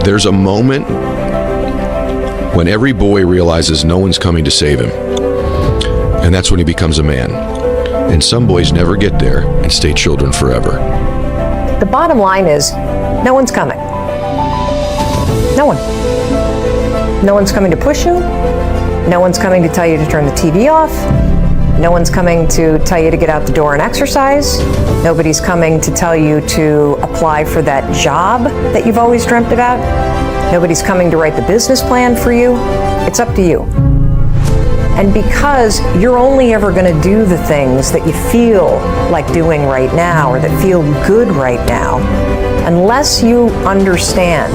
There's a moment when every boy realizes no one's coming to save him. And that's when he becomes a man. And some boys never get there and stay children forever. The bottom line is, no one's coming. No one. No one's coming to push you. No one's coming to tell you to turn the TV off. No one's coming to tell you to get out the door and exercise. Nobody's coming to tell you to apply for that job that you've always dreamt about. Nobody's coming to write the business plan for you. It's up to you. And because you're only ever going to do the things that you feel like doing right now or that feel good right now, unless you understand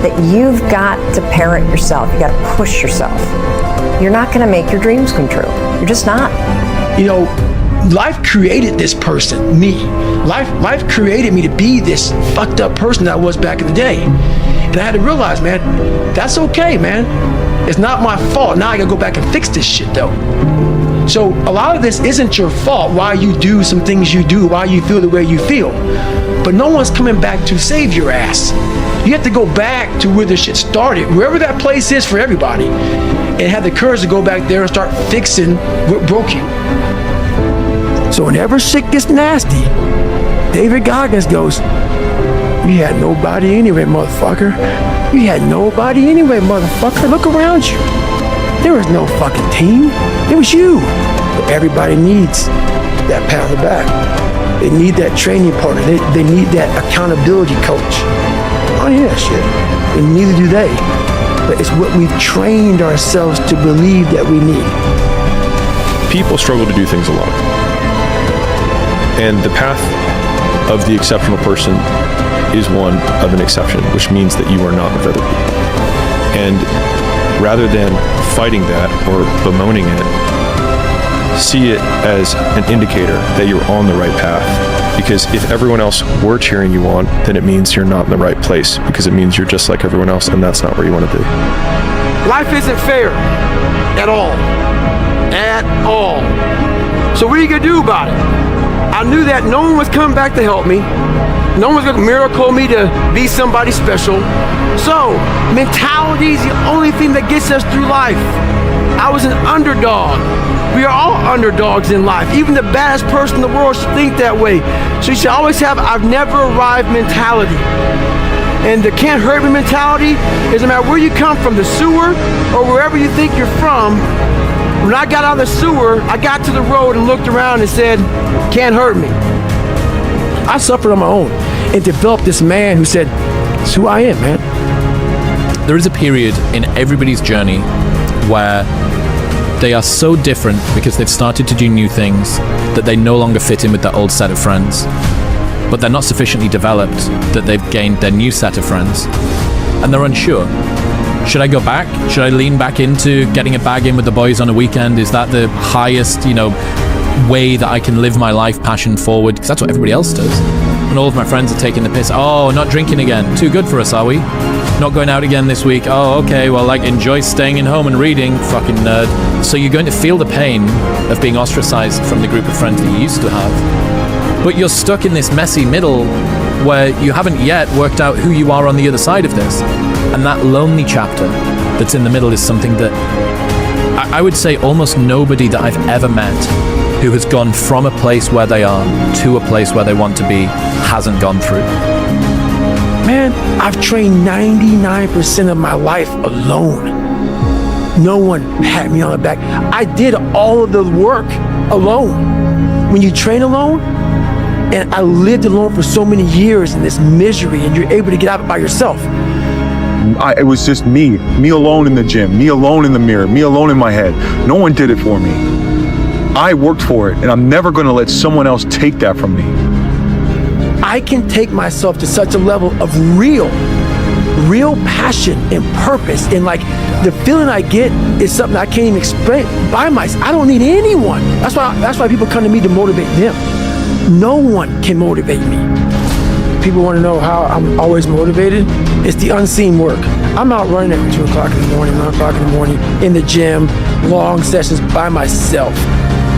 that you've got to parent yourself, you got to push yourself, you're not going to make your dreams come true. You're just not. You know, life created this person, me. Life created me to be this fucked up person that I was back in the day. And I had to realize, man, that's okay, man. It's not my fault. Now I gotta go back and fix this shit, though. So a lot of this isn't your fault, why you do some things you do, why you feel the way you feel. But no one's coming back to save your ass. You have to go back to where the shit started, wherever that place is for everybody, and have the courage to go back there and start fixing what broke you. So whenever shit gets nasty, David Goggins goes, "You had nobody anyway, motherfucker. You had nobody anyway, motherfucker. Look around you. There was no fucking team. It was you." But everybody needs that pat on the back. They need that training partner. They need that accountability coach. I don't need that shit. And neither do they. But it's what we've trained ourselves to believe that we need. People struggle to do things alone. And the path of the exceptional person is one of an exception, which means that you are not with other people. And rather than fighting that or bemoaning it, see it as an indicator that you're on the right path. Because if everyone else were cheering you on, then it means you're not in the right place, because it means you're just like everyone else, and that's not where you want to be. Life isn't fair at all. At all. So what are you going to do about it? I knew that no one was coming back to help me. No one's going to miracle me to be somebody special. So, mentality is the only thing that gets us through life. I was an underdog. We are all underdogs in life. Even the baddest person in the world should think that way. So you should always have I've never arrived mentality. And the can't hurt me mentality is no matter where you come from, the sewer or wherever you think you're from. When I got out of the sewer, I got to the road and looked around and said, can't hurt me. I suffered on my own and developed this man who said, it's who I am, man. There is a period in everybody's journey where they are so different because they've started to do new things that they no longer fit in with their old set of friends. But they're not sufficiently developed that they've gained their new set of friends. And they're unsure. Should I go back? Should I lean back into getting a bag in with the boys on a weekend? Is that the highest, way that I can live my life passion forward? Because that's what everybody else does. And all of my friends are taking the piss. Oh, not drinking again. Too good for us, are we? Not going out again this week. Oh, okay, well, enjoy staying in home and reading, fucking nerd. So you're going to feel the pain of being ostracized from the group of friends that you used to have. But you're stuck in this messy middle where you haven't yet worked out who you are on the other side of this. And that lonely chapter that's in the middle is something that I would say almost nobody that I've ever met who has gone from a place where they are to a place where they want to be hasn't gone through. Man, I've trained 99% of my life alone. No one pat me on the back. I did all of the work alone. When you train alone, and I lived alone for so many years in this misery, and you're able to get out of it by yourself. It was just me alone in the gym, me alone in the mirror, me alone in my head. No one did it for me. I worked for it, and I'm never going to let someone else take that from me. I can take myself to such a level of real passion and purpose, and the feeling I get is something I can't even explain by myself. I don't need anyone. That's why people come to me to motivate them. No one can motivate me. People want to know how I'm always motivated. It's the unseen work. I'm out running at 2 o'clock in the morning, 9 o'clock in the morning, in the gym, long sessions by myself.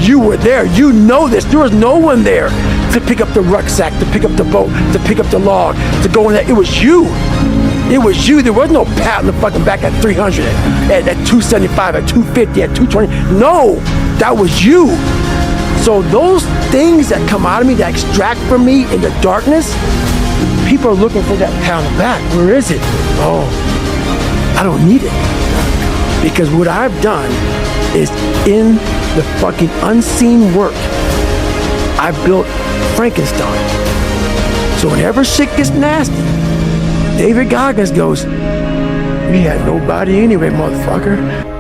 You were there. You know this. There was no one there to pick up the rucksack, to pick up the boat, to pick up the log, to go in there. It was you. It was you. There was no pat on the fucking back at 300, at 275, at 250, at 220. No, that was you. So those things that come out of me, that extract from me in the darkness, people are looking for that pat on the back. Where is it? Oh, I don't need it. Because what I've done is in the fucking unseen work, I built Frankenstein. So whenever shit gets nasty, David Goggins goes, we had nobody anyway, motherfucker.